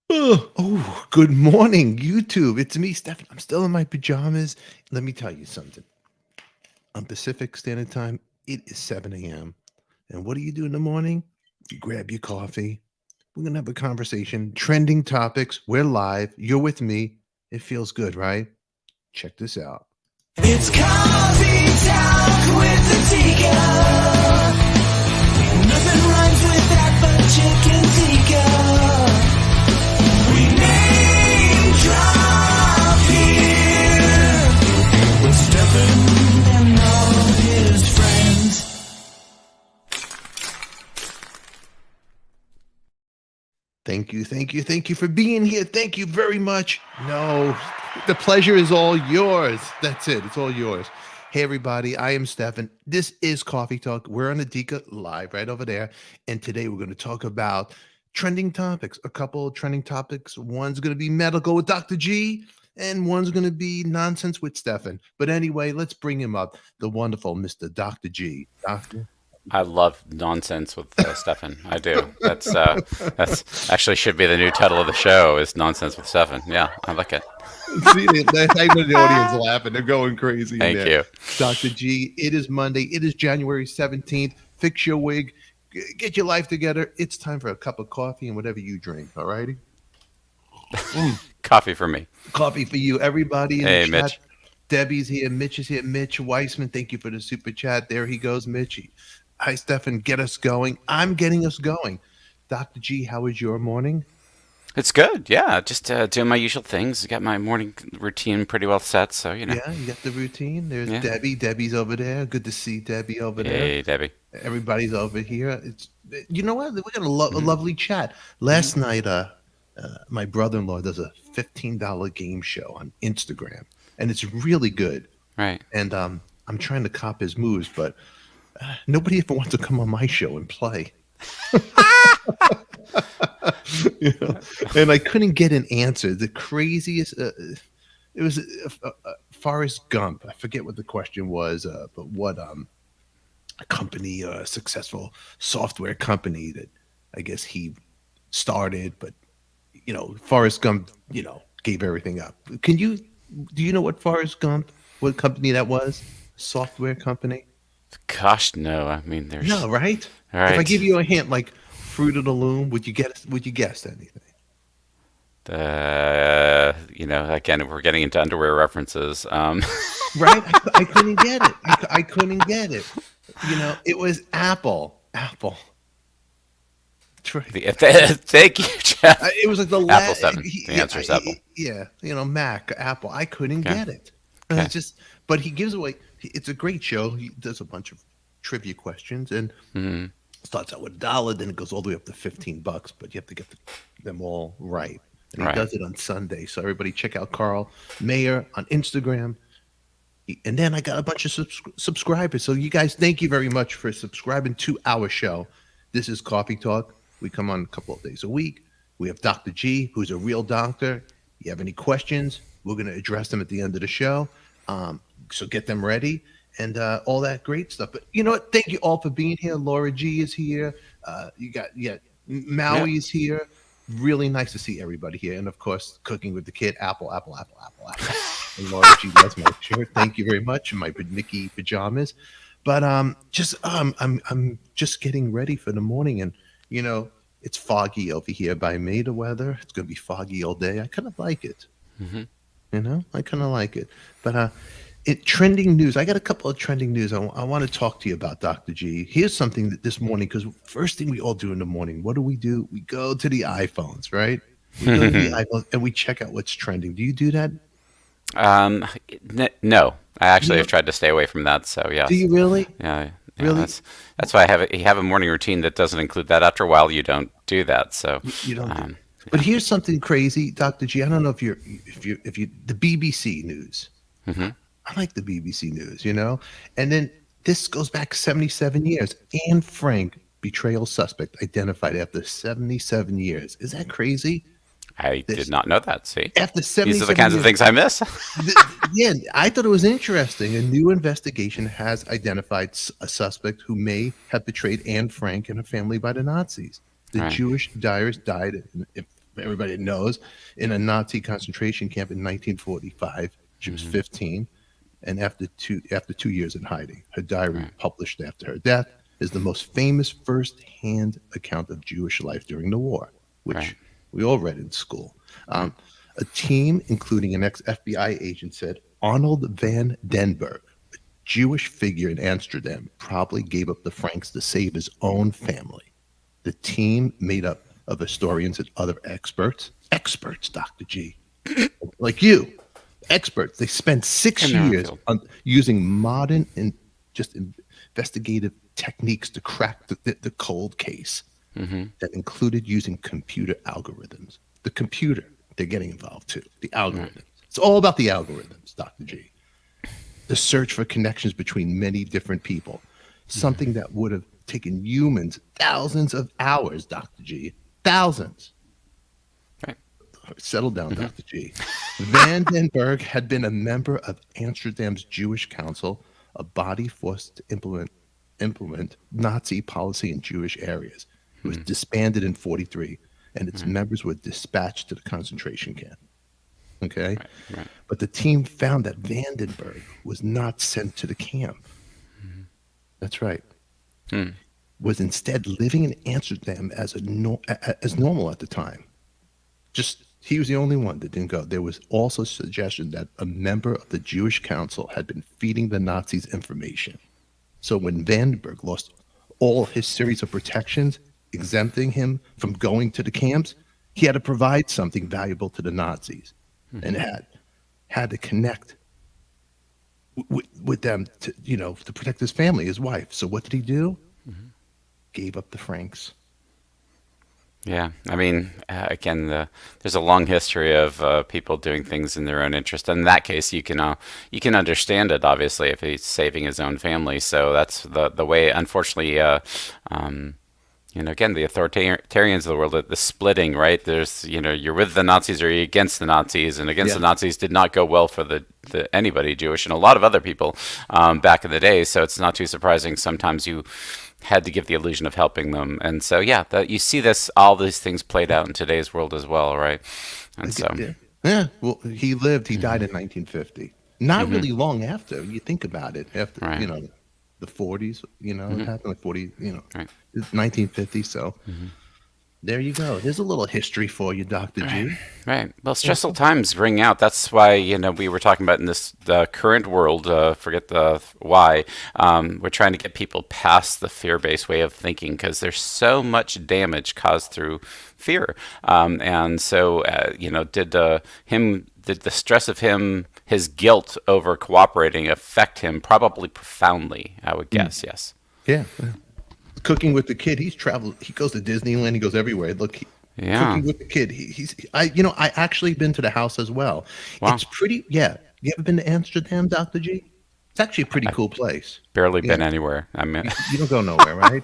Good morning, YouTube. It's me, Stefan. I'm still in my pajamas. Let me tell you something. On Pacific Standard Time, it is 7 a.m. And what do you do in the morning? You grab your coffee. We're going to have a conversation. Trending topics. We're live. You're with me. It feels good, right? Check this out. It's coffee talk with the Tika. Nothing rhymes with that but chicken tikka. We name drop here with Stefan and all his friends. Thank you for being here. Thank you very much. No, the pleasure is all yours. That's it. It's all yours. Hey, everybody. I am Stefan. This is Coffee Talk. We're on ADIKA live right over there. And today we're going to talk about trending topics. A couple of trending topics. One's going to be medical with Dr. G, and one's going to be nonsense with Stefan. But anyway, let's bring him up. The wonderful Mr. Dr. G. Doctor? I love nonsense with Stefan. I do. That's actually should be the new title of the show is Nonsense with Stefan. Yeah, I like it. See, I know the audience laughing. They're going crazy. Thank you. Dr. G, it is Monday. It is January 17th. Fix your wig. Get your life together. It's time for a cup of coffee and whatever you drink. All righty? Coffee for me. Coffee for you. Everybody in Hey, the chat. Mitch. Debbie's here. Mitch is here. Mitch Weissman, thank you for the super chat. There he goes, Mitch. Hi, Stefan. Get us going. I'm getting us going. Dr. G, how was your morning? It's good. Yeah, just doing my usual things. Got my morning routine pretty well set. So you know. Yeah, you got the routine. There's Yeah. Debbie. Debbie's over there. Good to see Debbie over there. Hey, Debbie. Everybody's over here. It's you know what? We got a lovely chat. Last night, my brother-in-law does a $15 game show on Instagram, and it's really good. Right. And I'm trying to cop his moves, but nobody ever wants to come on my show and play. You know? And I couldn't get an answer. The craziest. It was Forrest Gump. I forget what the question was, but what a company, a successful software company that I guess he started, but you know, Forrest Gump, you know, gave everything up. Do you know what Forrest Gump, what company that was? Software company? Gosh, no. I mean, there's No, right? All right. If I give you a hint, like Fruit of the Loom, would you guess anything? Again, we're getting into underwear references. Right? I couldn't get it. I couldn't get it. You know, it was Apple. Apple. Thank you, Jeff. It was like the Apple 7. The answer is Apple. Yeah, you know, Mac, Apple. I couldn't Okay. get it. Okay. It's just, but he gives away. It's a great show. He does a bunch of trivia questions and starts out with $1, then it goes all the way up to $15. But you have to get them all right. And he Right. does it on Sunday. So everybody check out Carl Mayer on Instagram. And then I got a bunch of subscribers. So you guys, thank you very much for subscribing to our show. This is Coffee Talk. We come on a couple of days a week. We have Dr. G, who's a real doctor. You have any questions, we're going to address them at the end of the show. So get them ready and all that great stuff. But you know what? Thank you all for being here. Laura G is here. You got Maui's here. Really nice to see everybody here. And of course, cooking with the kid, Apple. And Laura G loves my shirt. Thank you very much. My Mickey pajamas. But I'm just getting ready for the morning, and you know, it's foggy over here by me. The weather, it's gonna be foggy all day. I kind of like it. Mm-hmm. You know, I kind of like it. But trending news. I got a couple of trending news. I want to talk to you about, Dr. G. Here's something that this morning, because first thing we all do in the morning, what do? We go to the iPhones, right? We go to the iPhones and we check out what's trending. Do you do that? No. I actually have tried to stay away from that. So yeah. Do you really? Yeah. Really? That's why you have a morning routine that doesn't include that. After a while, you don't do that. So You don't. But here's something crazy, Dr. G. I don't know if you the BBC News. Mm-hmm. I like the BBC News, you know. And then this goes back 77 years. Anne Frank, betrayal suspect, identified after 77 years. Is that crazy? I did not know that. See, After 77 these are the kinds of things I miss. Yeah, I thought it was interesting. A new investigation has identified a suspect who may have betrayed Anne Frank and her family by the Nazis. The Right. Jewish Diaries died in everybody knows, in a Nazi concentration camp in 1945. She was 15, and after 2 years in hiding, her diary, published after her death, is the most famous first-hand account of Jewish life during the war, which we all read in school. A team, including an ex-FBI agent, said Arnold van den Berg, a Jewish figure in Amsterdam, probably gave up the Franks to save his own family. The team, made up of historians and other experts, Dr. G, like you, experts. They spent 6 years on using modern and just investigative techniques to crack the cold case that included using computer algorithms. The computer, they're getting involved too. The algorithms. It's all about the algorithms, Dr. G. The search for connections between many different people, something that would have taken humans thousands of hours, Dr. G. Thousands. Settle down, Dr. G. Van den Berg had been a member of Amsterdam's Jewish Council, a body forced to implement Nazi policy in Jewish areas. It was disbanded in 1943, and its members were dispatched to the concentration camp. Okay? But the team found that Van den Berg was not sent to the camp. That's right. Was instead living in Amsterdam as normal at the time. Just he was the only one that didn't go. There was also suggestion that a member of the Jewish Council had been feeding the Nazis information. So when Van den Berg lost all his series of protections, exempting him from going to the camps, he had to provide something valuable to the Nazis, and had to connect with them to protect his family, his wife. So what did he do? Gave up the Franks. Yeah, I mean, again, there's a long history of people doing things in their own interest. In that case, you can understand it, obviously, if he's saving his own family. So that's the way. Unfortunately, again, the authoritarians of the world, the splitting, right? There's, you're with the Nazis or you're against the Nazis, and against the Nazis did not go well for the anybody Jewish and a lot of other people back in the day. So it's not too surprising sometimes you had to give the illusion of helping them. And so, you see all these things played out in today's world as well, right? And so, well, he died in 1950. Not really long after, you think about it, after, the 40s, it happened like 40, 1950. So there you go. There's a little history for you, Dr. G. Right. Well, stressful times bring out. That's why, we were talking about in this current world, forget the why, we're trying to get people past the fear-based way of thinking because there's so much damage caused through fear. And so, did the stress of his guilt over cooperating affect him? Probably profoundly, I would guess, yes. Yeah. Cooking with the kid, he's traveled. He goes to Disneyland. He goes everywhere. Look, cooking with the kid. I actually been to the house as well. Wow. It's pretty. Yeah, you ever been to Amsterdam, Dr. G? It's actually a pretty cool place. Barely been anywhere. I mean, you don't go nowhere, right?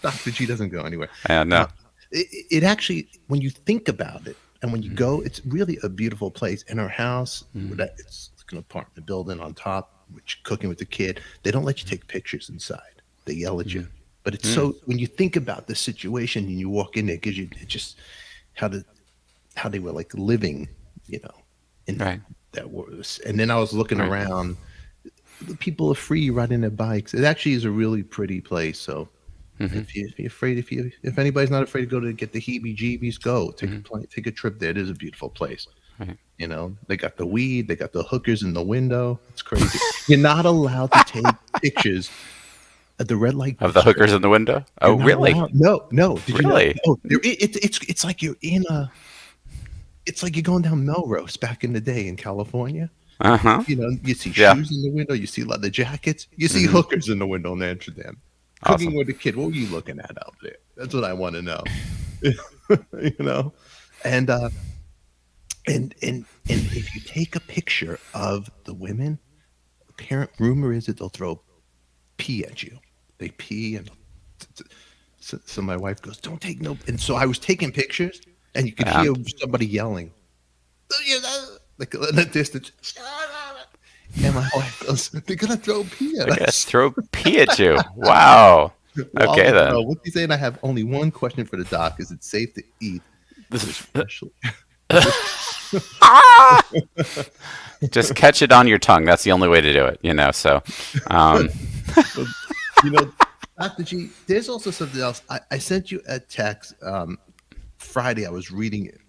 Dr. G doesn't go anywhere. No. It actually, when you think about it, and when you go, it's really a beautiful place. In our house, it's like an apartment building on top, which cooking with the kid. They don't let you take pictures inside. They yell at you. But it's so, when you think about the situation and you walk in there, it gives you just how they were like living, in that was. And then I was looking around. The people are free riding their bikes. It actually is a really pretty place. So if you're afraid, if anybody's not afraid to go to get the heebie-jeebies, go take a trip there. It is a beautiful place. They got the weed, they got the hookers in the window. It's crazy. You're not allowed to take pictures at the red light of the hookers in the window. Oh, really? No. Did really? You know? It's like you're in it's like you're going down Melrose back in the day in California. You see shoes in the window, you see leather jackets, you see hookers in the window in Amsterdam. Awesome. Cooking with a kid. What were you looking at out there? That's what I want to know. And if you take a picture of the women, rumor is that they'll throw pee at you. They pee, and so my wife goes, "Don't take no." And so I was taking pictures, and you could hear somebody yelling, like in the distance. And my wife goes, "They're gonna throw pee at us." Throw pee at you. Wow. Okay then. What you saying? I have only one question for the doc. Is it safe to eat especially. Just catch it on your tongue. That's the only way to do it, you know. So, But, you know, Dr. G, there's also something else. I sent you a text Friday. I was reading it,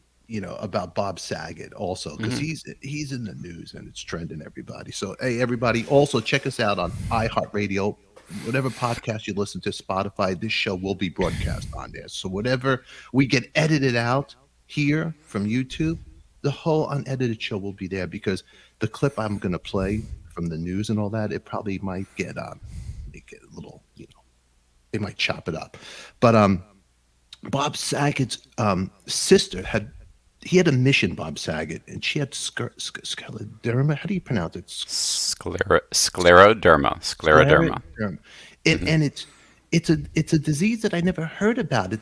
about Bob Saget also, because he's in the news and it's trending, everybody. So, hey, everybody, also check us out on iHeartRadio. Whatever podcast you listen to, Spotify, this show will be broadcast on there. So whatever we get edited out here from YouTube, the whole unedited show will be there, because the clip I'm going to play from the news and all that, it probably might get a little, they might chop it up. But Bob Saget's sister had a mission, Bob Saget, and she had scleroderma. How do you pronounce it? Scleroderma. And it's a disease that I never heard about.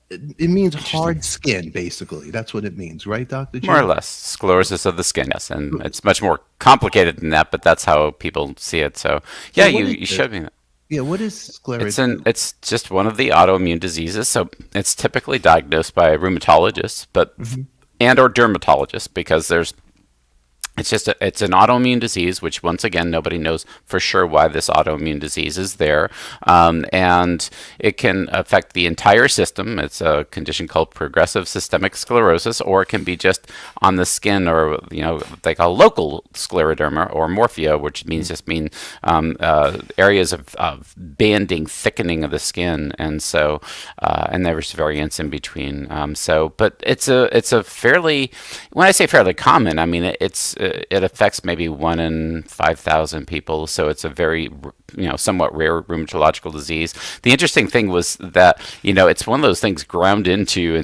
It means hard skin, basically. That's what it means, right, Dr. G? More or less, sclerosis of the skin. Yes, and it's much more complicated than that, but that's how people see it. So, yeah, you showed me that. Yeah, what is scleroderma? It's just one of the autoimmune diseases. So it's typically diagnosed by rheumatologists, and or dermatologists, because it's an autoimmune disease, which once again nobody knows for sure why this autoimmune disease is there, and it can affect the entire system. It's a condition called progressive systemic sclerosis, or it can be just on the skin, or they call local scleroderma or morphia, which means areas of banding, thickening of the skin, and so and there's variants in between. But it's a fairly, when I say fairly common, I mean it affects maybe 1 in 5,000 people, so it's a very somewhat rare rheumatological disease. The interesting thing was that it's one of those things ground into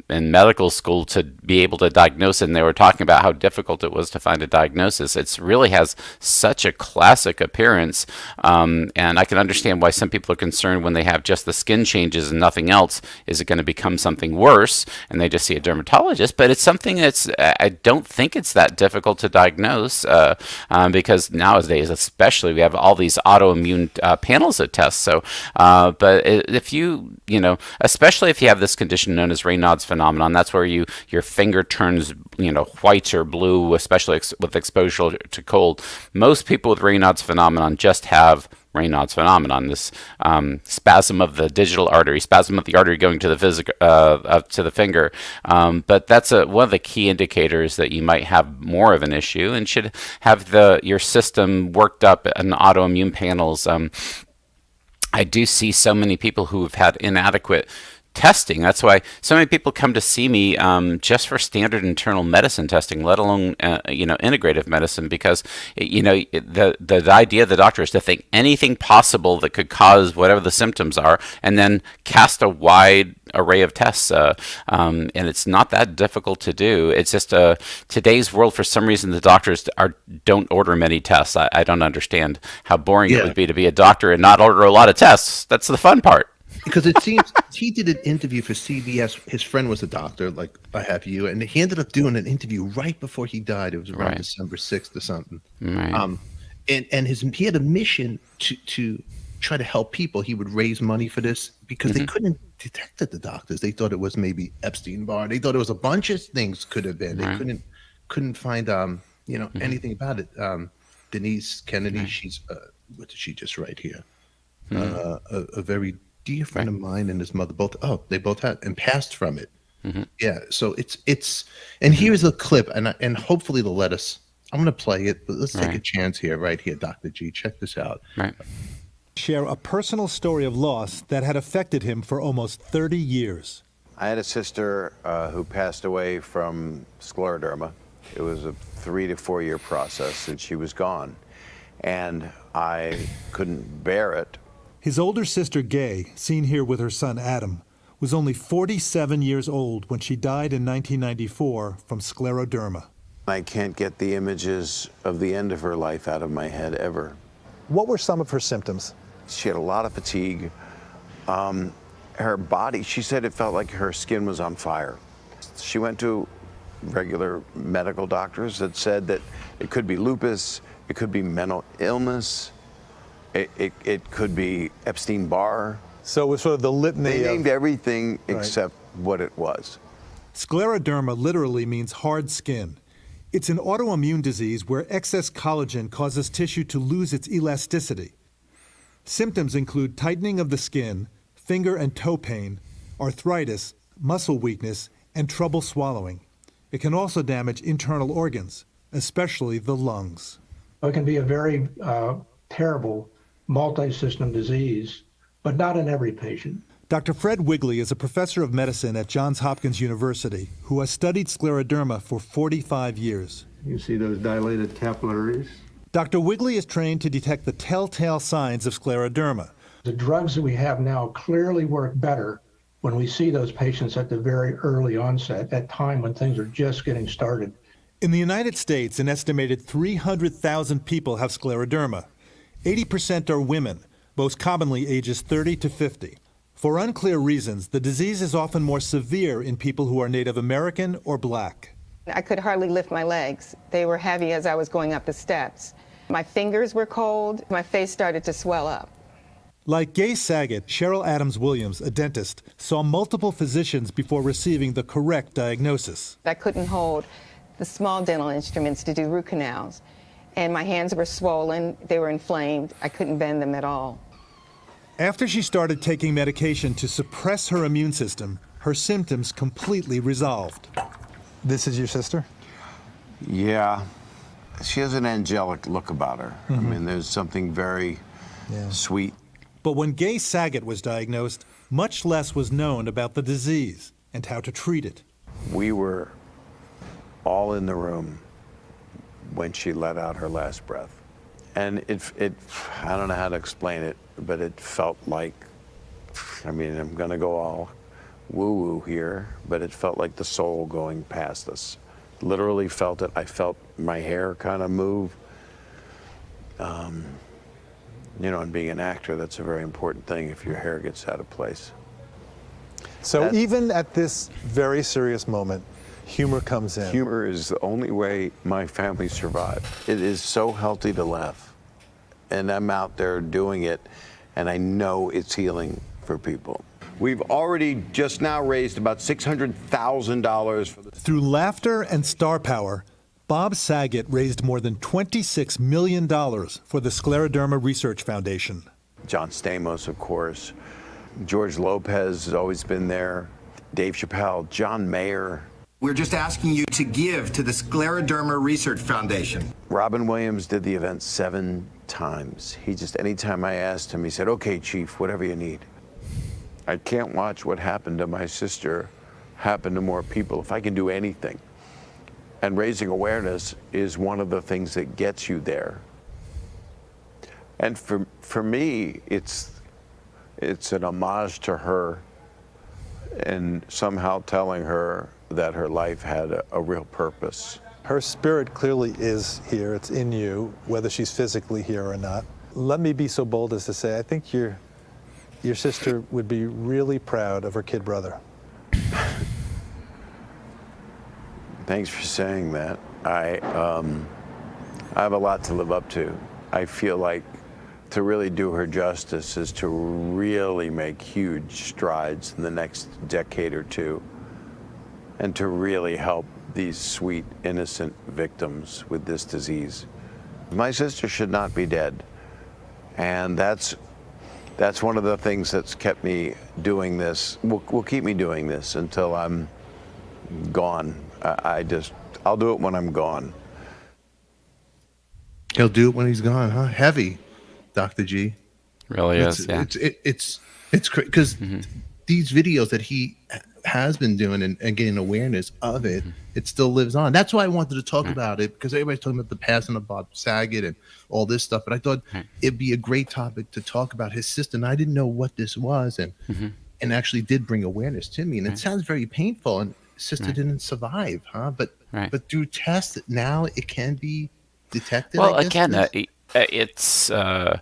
in medical school to be able to diagnose it, and they were talking about how difficult it was to find a diagnosis. It really has such a classic appearance, and I can understand why some people are concerned when they have just the skin changes and nothing else. Is it going to become something worse? And they just see a dermatologist. But it's something I don't think it's that difficult to diagnose, because nowadays, especially, we have all these autoimmune panels of tests. So, but if especially if you have this condition known as Raynaud's phenomenon, that's where your finger turns white or blue, especially with exposure to cold. Most people with Raynaud's phenomenon just have Raynaud's phenomenon, this spasm of the digital artery, spasm of the artery going to the finger. But that's one of the key indicators that you might have more of an issue, and should have your system worked up in autoimmune panels. I do see so many people who have had inadequate testing. That's why so many people come to see me just for standard internal medicine testing, let alone integrative medicine, because the idea of the doctor is to think anything possible that could cause whatever the symptoms are, and then cast a wide array of tests, and it's not that difficult to do. It's just today's world, for some reason, the doctors don't order many tests. I don't understand how boring it would be to be a doctor and not order a lot of tests. That's the fun part. Because it seems he did an interview for CBS. His friend was a doctor, like I have you, and he ended up doing an interview right before he died. It was around December 6th or something. Right. And he had a mission to try to help people. He would raise money for this because they couldn't detect it, the doctors. They thought it was maybe Epstein-Barr. They thought it was a bunch of things could have been. They couldn't find anything about it. Denise Kennedy, she's what did she just write here? A very dear friend of mine and his mother they both had and passed from it. Yeah, so it's and here's a clip, and hopefully they'll let us. I'm going to play it, but let's take a chance here, right here, Dr. G. Check this out. Share a personal story of loss that had affected him for almost 30 years. I had a sister who passed away from scleroderma. It was a 3 to 4 year process, and she was gone, and I couldn't bear it. His older sister, Gay, seen here with her son, Adam, was only 47 years old when she died in 1994 from scleroderma. I can't get the images of the end of her life out of my head ever. What were some of her symptoms? She had a lot of fatigue. Her body, she said it felt like her skin was on fire. She went to regular medical doctors that said that it could be lupus, it could be mental illness, it could be Epstein-Barr. So it was sort of the litany. They named everything except what it was. Scleroderma literally means hard skin. It's an autoimmune disease where excess collagen causes tissue to lose its elasticity. Symptoms include tightening of the skin, finger and toe pain, arthritis, muscle weakness, and trouble swallowing. It can also damage internal organs, especially the lungs. It can be a very terrible multi-system disease, but not in every patient. Dr. Fred Wigley is a professor of medicine at Johns Hopkins University who has studied scleroderma for 45 years. You see those dilated capillaries? Dr. Wigley is trained to detect the telltale signs of scleroderma. The drugs that we have now clearly work better when we see those patients at the very early onset, at time when things are just getting started. In the United States, an estimated 300,000 people have scleroderma. 80% are women, most commonly ages 30 to 50. For unclear reasons, the disease is often more severe in people who are Native American or Black. I could hardly lift my legs. They were heavy as I was going up the steps. My fingers were cold. My face started to swell up. Like Gay Saget, Cheryl Adams Williams, a dentist, saw multiple physicians before receiving the correct diagnosis. I couldn't hold the small dental instruments to do root canals. And my hands were swollen. They were inflamed. I couldn't bend them at all. After she started taking medication to suppress her immune system, her symptoms completely resolved. This is your sister? Yeah. She has an angelic look about her. I mean, there's something very sweet. But when Gay Saget was diagnosed, much less was known about the disease and how to treat it. We were all in the room when she let out her last breath. And it I don't know how to explain it, but it felt like, I mean, I'm gonna go all woo-woo here, but it felt like the soul going past us. Literally felt it. I felt my hair kind of move. You know, and being an actor, that's a very important thing if your hair gets out of place. So even at this very serious moment, humor comes in. Humor is the only way my family survived. It is so healthy to laugh. And I'm out there doing it, and I know it's healing for people. We've already just now raised about $600,000 for the... Through laughter and star power, Bob Saget raised more than $26 million for the Scleroderma Research Foundation. John Stamos, of course. George Lopez has always been there. Dave Chappelle, John Mayer. We're just asking you to give to the Scleroderma Research Foundation. Robin Williams did the event 7 times. He just, anytime I asked him, he said, okay, Chief, whatever you need. I can't watch what happened to my sister happen to more people if I can do anything. And raising awareness is one of the things that gets you there. And for me, it's an homage to her and somehow telling her that her life had a real purpose. Her spirit clearly is here. It's in you, whether she's physically here or not. Let me be so bold as to say, I think your sister would be really proud of her kid brother. Thanks for saying that. I have a lot to live up to. I feel like to really do her justice is to really make huge strides in the next decade or two and to really help these sweet, innocent victims with this disease. My sister should not be dead. And that's one of the things that's kept me doing this, will keep me doing this until I'm gone. I'll do it when I'm gone. He'll do it when he's gone, huh? Heavy, Dr. G. Really is, yeah. It's crazy because these videos that he has been doing and getting awareness of it, it still lives on. That's why I wanted to talk about it, because everybody's talking about the passing of Bob Saget and all this stuff. But I thought it'd be a great topic to talk about his sister. And I didn't know what this was, and actually did bring awareness to me. And it sounds very painful. And sister didn't survive, huh? But through tests now it can be detected. Well, I guess, again,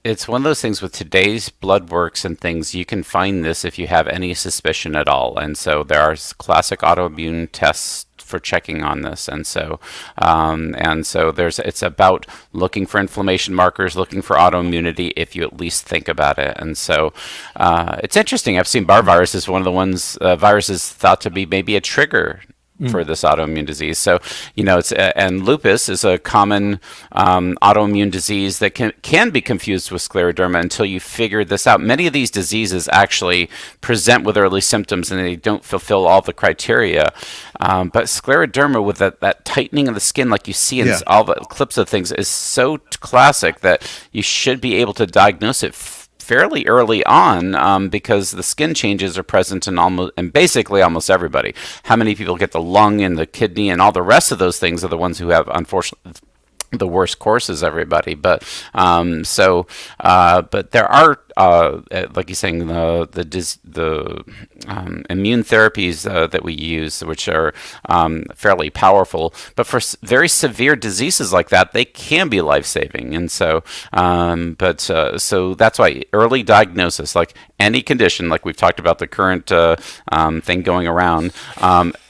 it's one of those things with today's blood works and things, you can find this if you have any suspicion at all. And so there are classic autoimmune tests for checking on this. And so it's about looking for inflammation markers, looking for autoimmunity if you at least think about it. And so it's interesting. Epstein-Barr virus is one of the ones viruses thought to be maybe a trigger for this autoimmune disease. So, and lupus is a common autoimmune disease that can be confused with scleroderma until you figure this out. Many of these diseases actually present with early symptoms and they don't fulfill all the criteria. But scleroderma, with that tightening of the skin, like you see in all the clips of things, is so classic that you should be able to diagnose it fairly early on, because the skin changes are present in basically almost everybody. How many people get the lung and the kidney and all the rest of those things are the ones who have, unfortunately, the worst courses, everybody. But but there are, like you're saying, the immune therapies that we use, which are fairly powerful. But for very severe diseases like that, they can be life-saving. And so, so that's why early diagnosis, like any condition, like we've talked about the current thing going around,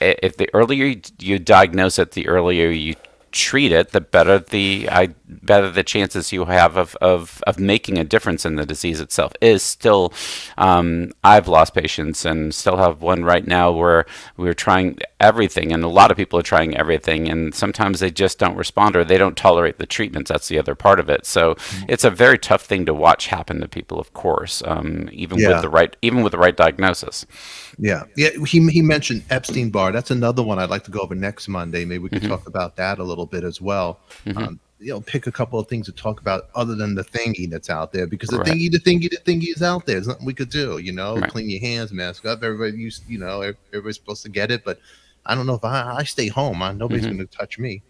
if the earlier you diagnose it, the earlier you treat it, the better the chances you have of making a difference in the disease itself. Is still, I've lost patients and still have one right now where we're trying everything, and a lot of people are trying everything, and sometimes they just don't respond or they don't tolerate the treatments. That's the other part of it. So it's a very tough thing to watch happen to people, of course, even with the right diagnosis. Yeah. He mentioned Epstein-Barr. That's another one I'd like to go over next Monday. Maybe we could talk about that a little bit as well. Pick a couple of things to talk about other than the thingy that's out there, because the thingy is out there. There's nothing we could do. Clean your hands, mask up. Everybody's supposed to get it, but I don't know if I stay home. Nobody's going to touch me.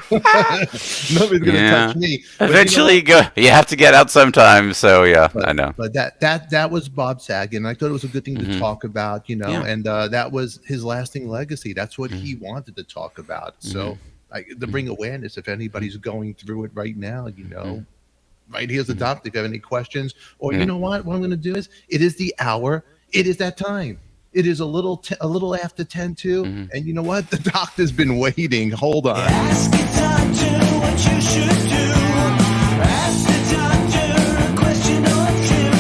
Nobody's gonna touch me. But eventually, you have to get out sometime. So I know. But that was Bob Saget, and I thought it was a good thing to talk about. And that was his lasting legacy. That's what he wanted to talk about. So to bring awareness, if anybody's going through it right now, right here's the doctor. If you have any questions, or you know what I'm going to do is, it is the hour. It is that time. It is a little after 10 too, and you know what? The doctor's been waiting. Hold on. Ask the doctor what you should do. Ask the doctor a question or two.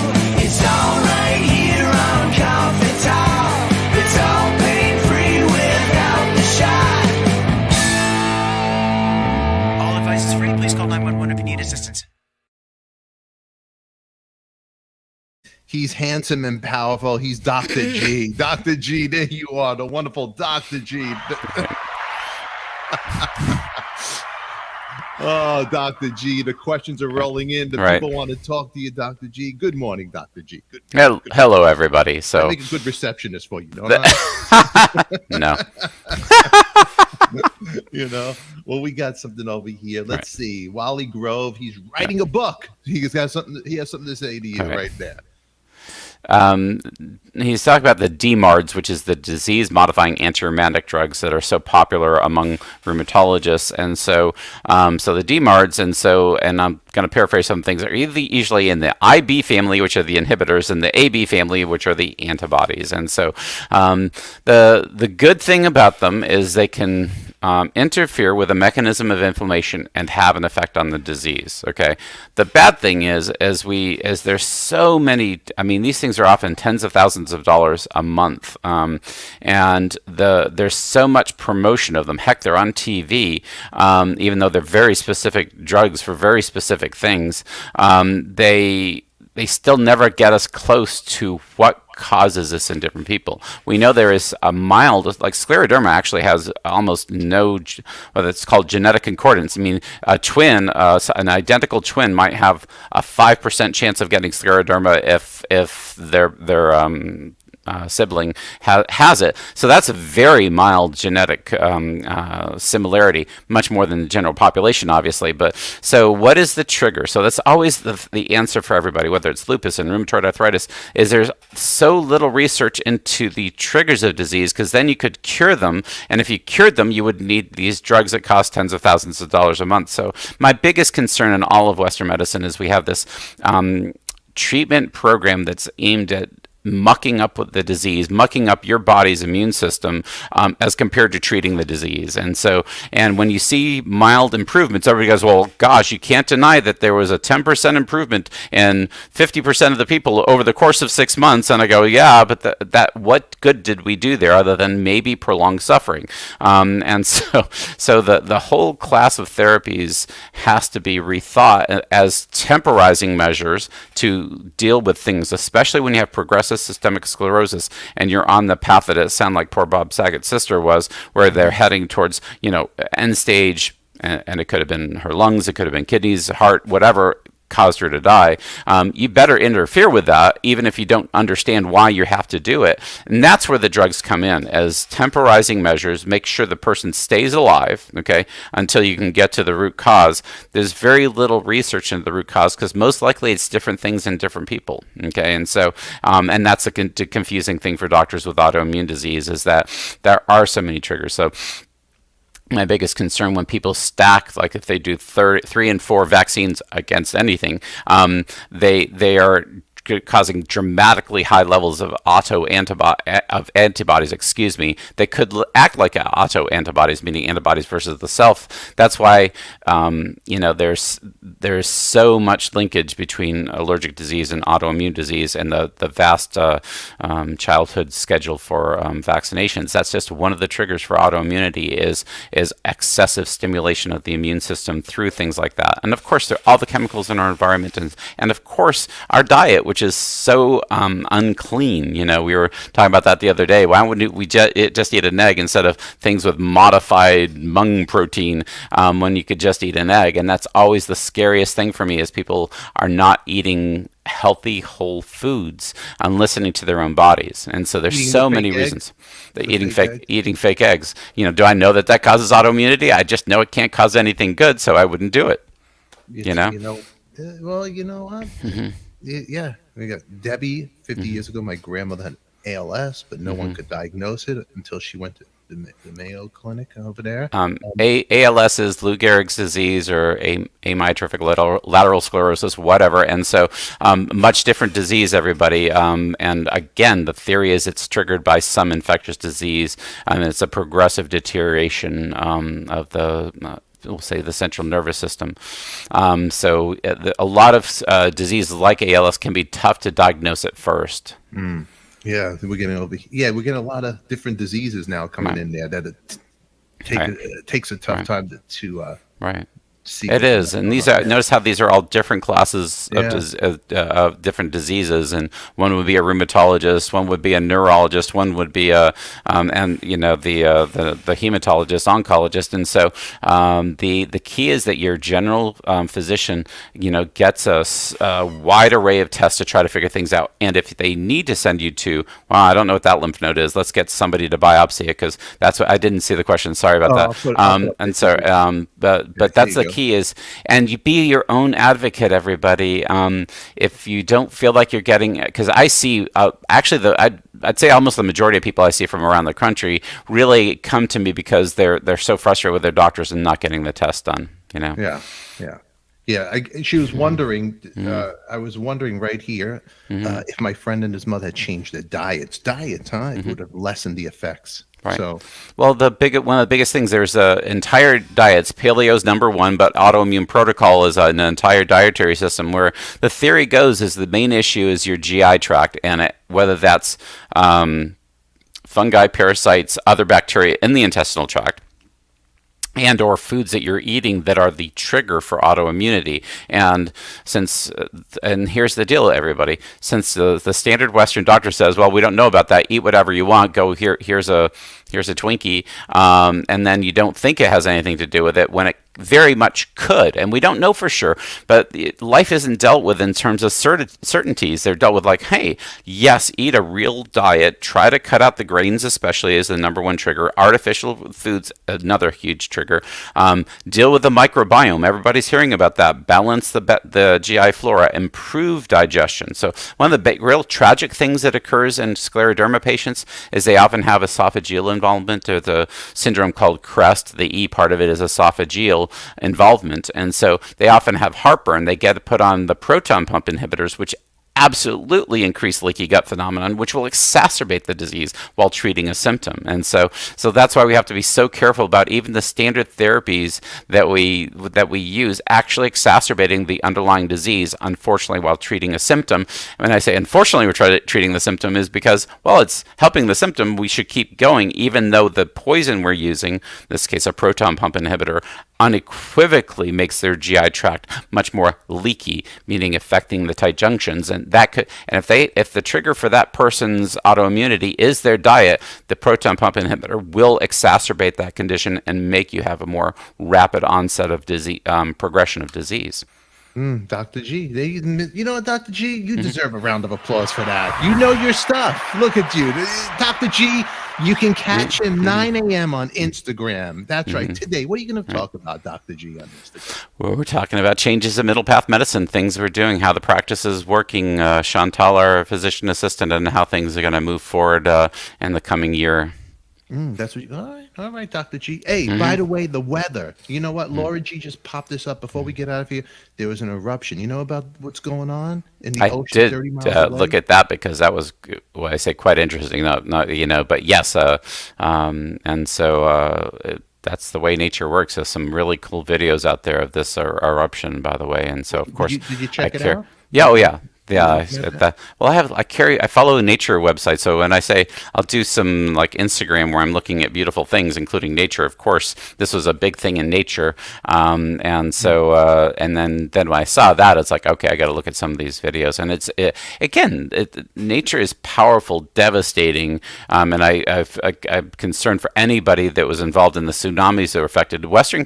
It's all right here on Coffee Talk. It's all pain-free without the shot. All advice is free. Please call 911 if you need assistance. He's handsome and powerful. He's Dr. G. Dr. G, there you are, the wonderful Dr. G. Oh, Dr. G, the questions are rolling in. The people want to talk to you, Dr. G. Good morning, Dr. G. Hello, everybody. So I make a good receptionist for you, don't No. Well, we got something over here. Let's see. Wally Grove, he's writing a book. He has something to say to you right there. He's talking about the DMARDs, which is the disease-modifying antirheumatic drugs that are so popular among rheumatologists, and so the DMARDs, and I'm going to paraphrase some things, are usually in the IB family, which are the inhibitors, and the AB family, which are the antibodies. And so the good thing about them is they can interfere with a mechanism of inflammation and have an effect on the disease. Okay. The bad thing is, as there's so many, these things are often tens of thousands of dollars a month, and there's so much promotion of them. Heck, they're on TV, even though they're very specific drugs for very specific things. They still never get us close to what causes this in different people. We know there is a mild, like scleroderma actually has almost no, whether it's called genetic concordance. A twin, an identical twin might have a 5% chance of getting scleroderma if their sibling has it. So that's a very mild genetic similarity, much more than the general population, obviously. But so what is the trigger? So that's always the answer for everybody, whether it's lupus and rheumatoid arthritis, is there's so little research into the triggers of disease, because then you could cure them. And if you cured them, you would need these drugs that cost tens of thousands of dollars a month. So my biggest concern in all of Western medicine is we have this treatment program that's aimed at mucking up with the disease, mucking up your body's immune system, as compared to treating the disease. And when you see mild improvements, everybody goes, well, gosh, you can't deny that there was a 10% improvement in 50% of the people over the course of 6 months. And I go, yeah, but that what good did we do there other than maybe prolonged suffering? So the whole class of therapies has to be rethought as temporizing measures to deal with things, especially when you have progressive systemic sclerosis and you're on the path that it sounded like poor Bob Saget's sister was, where they're heading towards, end stage, and it could have been her lungs, it could have been kidneys, heart, whatever caused her to die. You better interfere with that, even if you don't understand why you have to do it. And that's where the drugs come in as temporizing measures. Make sure the person stays alive, okay, until you can get to the root cause. There's very little research into the root cause because most likely it's different things in different people, okay? And so, and that's the confusing thing for doctors with autoimmune disease, is that there are so many triggers. So my biggest concern when people stack, like if they do 3 and 4 vaccines against anything, they are causing dramatically high levels of antibodies, that could act like autoantibodies, meaning antibodies versus the self. That's why there's so much linkage between allergic disease and autoimmune disease, and the vast childhood schedule for vaccinations. That's just one of the triggers for autoimmunity is excessive stimulation of the immune system through things like that. And of course, there are all the chemicals in our environment, and of course our diet, which is so unclean. We were talking about that the other day. Why wouldn't we just eat an egg instead of things with modified mung protein, when you could just eat an egg? And that's always the scariest thing for me, is people are not eating healthy whole foods and listening to their own bodies. And so there's so many reasons that eating fake eggs. Do I know that causes autoimmunity? I just know it can't cause anything good, so I wouldn't do it. Well, you know what? Yeah, we got Debbie. 50 years ago, my grandmother had ALS, but no one could diagnose it until she went to the Mayo Clinic over there. ALS is Lou Gehrig's disease, or amyotrophic lateral sclerosis, whatever. And so much different disease, everybody. And again, the theory is it's triggered by some infectious disease, and it's a progressive deterioration of the we'll say the central nervous system. So a lot of diseases like ALS can be tough to diagnose at first. Yeah, we're getting a lot of different diseases now coming in there that it takes a tough time to see. It is, and notice how these are all different classes of different diseases, and one would be a rheumatologist, one would be a neurologist, one would be the hematologist, oncologist, and so the key is that your general physician gets a wide array of tests to try to figure things out, and if they need to send you to, well, I don't know what that lymph node is, let's get somebody to biopsy it, because that's what I didn't see the question. Sorry about that. But that's the key is, and you be your own advocate, everybody. If you don't feel like you're getting, because I see actually I'd say almost the majority of people I see from around the country really come to me because they're so frustrated with their doctors and not getting the test done. She was wondering. I was wondering right here if my friend and his mother had changed their diets. It would have lessened the effects. Right. So, well, one of the biggest things, there's entire diets. Paleo's number one, but autoimmune protocol is an entire dietary system where the theory goes is the main issue is your GI tract, and whether that's fungi, parasites, other bacteria in the intestinal tract, and or foods that you're eating that are the trigger for autoimmunity. And and here's the deal, everybody, since the standard Western doctor says, well, we don't know about that, eat whatever you want, go here's a Twinkie, and then you don't think it has anything to do with it, when it very much could, and we don't know for sure, but life isn't dealt with in terms of certainties. They're dealt with like, hey, yes, eat a real diet, try to cut out the grains, especially as the number one trigger, artificial foods, another huge trigger, deal with the microbiome, everybody's hearing about that, balance the GI flora, improve digestion. So one of the real tragic things that occurs in scleroderma patients is they often have esophageal involvement, or the syndrome called CREST. The E part of it is esophageal involvement, and so they often have heartburn. They get put on the proton pump inhibitors, which absolutely increase leaky gut phenomenon, which will exacerbate the disease while treating a symptom. And so that's why we have to be so careful about even the standard therapies that we use actually exacerbating the underlying disease, unfortunately, while treating a symptom. When I say unfortunately we're treating the symptom is because, well, it's helping the symptom. We should keep going, even though the poison we're using, in this case a proton pump inhibitor, unequivocally makes their GI tract much more leaky, meaning affecting the tight junctions. And that could, and if the trigger for that person's autoimmunity is their diet, the proton pump inhibitor will exacerbate that condition and make you have a more rapid onset of disease, progression of disease. Dr. G, you know what, Dr. G, you deserve a round of applause for that. You know your stuff. Look at you. Dr. G, you can catch him 9 a.m. on Instagram. That's right. Today, what are you going to talk about, Dr. G, on Instagram? Well, we're talking about changes in middle path medicine, things we're doing, how the practice is working, Chantal, our physician assistant, and how things are going to move forward in the coming year. That's what all right, Dr. G. Hey, by the way, the weather. You know what? Laura G just popped this up before we get out of here. There was an eruption. You know about what's going on in the ocean 30 miles away? I did look at that because that was, well, I say quite interesting. Not but yes. And so that's the way nature works. There's some really cool videos out there of this eruption, by the way. And so, of course, did you check it out? Yeah. Oh, yeah. Yeah, I said that. Well, I follow a nature website, so when I say I'll do some like Instagram where I'm looking at beautiful things, including nature, of course, this was a big thing in nature, and so and then when I saw that, it's like, okay, I got to look at some of these videos, and nature is powerful, devastating, and I'm concerned for anybody that was involved in the tsunamis that were affected Western,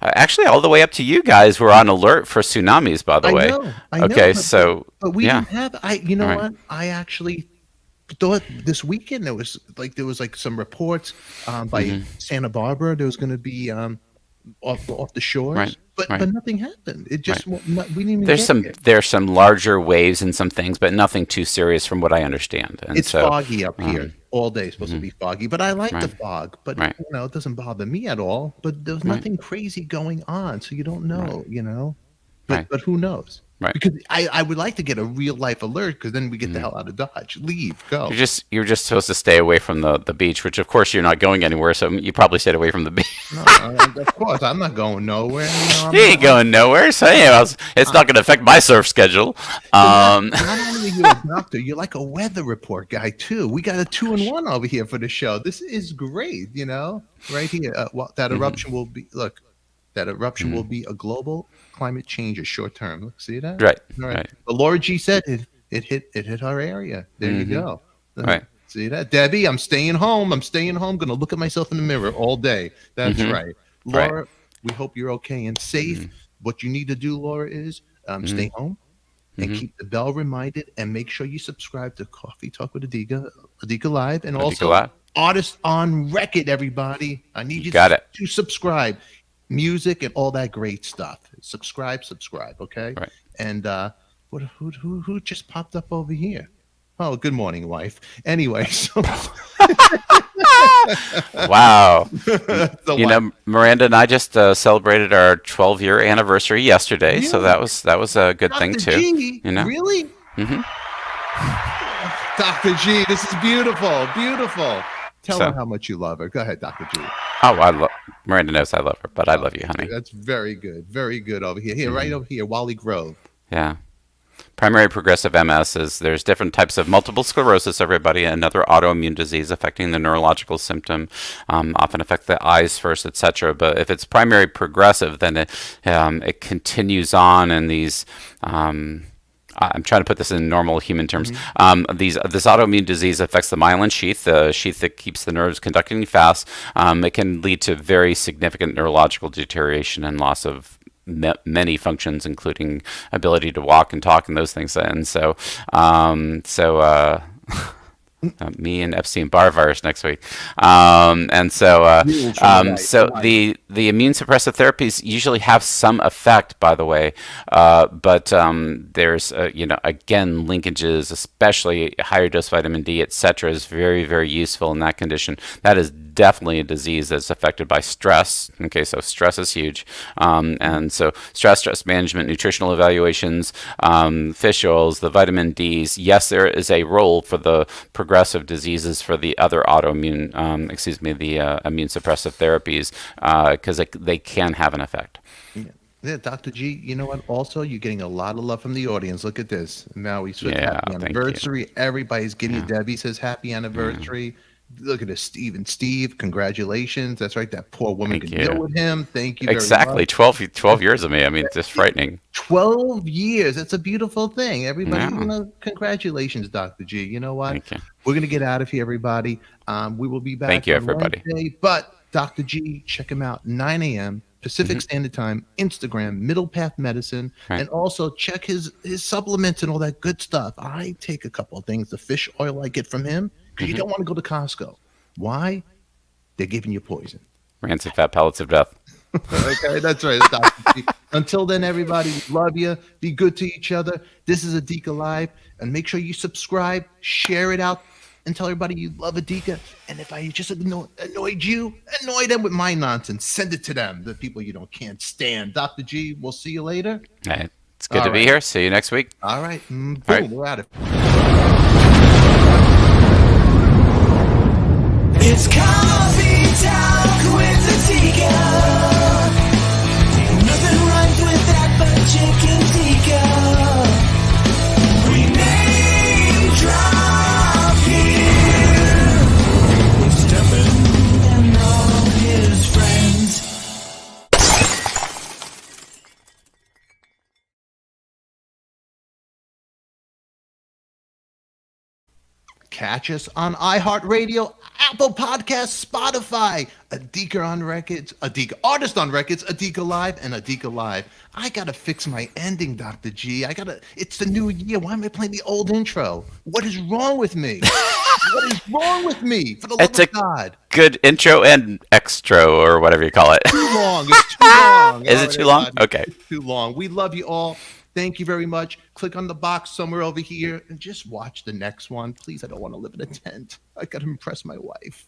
actually all the way up to you guys were on alert for tsunamis, by the way. I know, okay, so. But we didn't have. What? I actually thought this weekend there was some reports by Santa Barbara. There was going to be off the shores, but nothing happened. It just we didn't even. There's some larger waves and some things, but nothing too serious from what I understand. And it's foggy up here all day. It's supposed to be foggy, but I like the fog. But it doesn't bother me at all. But there's nothing crazy going on, so you don't know. But who knows? Right. Because I would like to get a real life alert, because then we get the hell out of Dodge. Leave, go. You're just supposed to stay away from the beach, which of course you're not going anywhere, so you probably stayed away from the beach. No, of course, I'm not going nowhere. You ain't going nowhere, so it's not going to affect my surf schedule. Not only are you a doctor, you're like a weather report guy too. We got a 2-in-1 over here for the show. This is great, right here. That eruption will be will be a global climate change, is short term. Look, see that? Right. But Laura G said it hit our area. There you go. Right. See that? Debbie, I'm staying home. Gonna look at myself in the mirror all day. That's right. Laura, we hope you're okay and safe. What you need to do, Laura, is stay home and keep the bell reminded, and make sure you subscribe to Coffee Talk with ADIKA Live, and also Artists on Record, everybody. I need you to subscribe. Music and all that great stuff. Subscribe, okay? Right. And who just popped up over here? Oh, good morning, wife. Anyway, so wow. Miranda and I just celebrated our 12-year anniversary yesterday, so that was a good thing too. G, really? Dr. G, this is beautiful. Tell her how much you love her. Go ahead, Dr. G. Oh, Miranda knows I love her, but I love you, honey. That's very good over here. Right over here, Wally Grove. Yeah. Primary progressive MS is, there's different types of multiple sclerosis, everybody, another autoimmune disease affecting the neurological symptom, often affect the eyes first, etc. But if it's primary progressive, then it continues on in these. I'm trying to put this in normal human terms. This autoimmune disease affects the myelin sheath, the sheath that keeps the nerves conducting fast. It can lead to very significant neurological deterioration and loss of many functions, including ability to walk and talk and those things. And so, me and Epstein-Barr virus next week. The immune suppressive therapies usually have some effect, by the way, but there's again, linkages, especially higher dose vitamin D, etc., is very, very useful in that condition. That is definitely a disease that's affected by stress. Okay, so stress is huge. And so stress management, nutritional evaluations, fish oils, the vitamin Ds. Yes, there is a role for the progressive diseases for the other autoimmune, the immune suppressive therapies, because they can have an effect. Yeah, Dr. G, you know what? Also, you're getting a lot of love from the audience. Look at this. Maui Swift, Yeah, happy thank you. anniversary. Everybody's giving you. Debbie says happy anniversary. Look at this, Steve, congratulations. That's right. That poor woman Thank could deal you. with him. Thank you very Exactly. much. 12 years of me. I mean, just frightening. 12 years. That's a beautiful thing. Everybody, Yeah. Congratulations, Dr. G. You know what? Thank you. We're going to get out of here, everybody. We will be back Thank you, on everybody. Wednesday. But Dr. G, check him out, 9 a.m. Pacific Standard Time, Instagram, Middle Path Medicine, Right. and also check his supplements and all that good stuff. I take a couple of things. The fish oil I get from him, because you don't want to go to Costco. Why? They're giving you poison. Rancid fat pellets of death. Okay, that's right. It's Dr. G. Until then, everybody, we love you. Be good to each other. This is ADIKA Live, and make sure you subscribe, share it out, and tell everybody you love ADIKA. And if I just annoyed you, annoy them with my nonsense. Send it to them, the people can't stand. Dr. G, we'll see you later. All right. It's good All to be right. here. See you next week. All right. Boom, All right. we're out of It's coffee talk with ADIKA. Nothing rhymes with that but chicken tikka. We name drop here. With Stefan and all his friends. Catch us on iHeartRadio, Apple Podcasts, Spotify, ADIKA on Records, ADIKA Artist on Records, ADIKA Live, and ADIKA Live. I gotta fix my ending, Dr. G. It's the new year. Why am I playing the old intro? What is wrong with me? What is wrong with me? For the love It's of a God. good intro and extra, or whatever you call it. Too long. It's too long. Is All it right, too long? everybody. Okay. It's too long. We love you all. Thank you very much. Click on the box somewhere over here and just watch the next one. Please, I don't want to live in a tent. I got to impress my wife.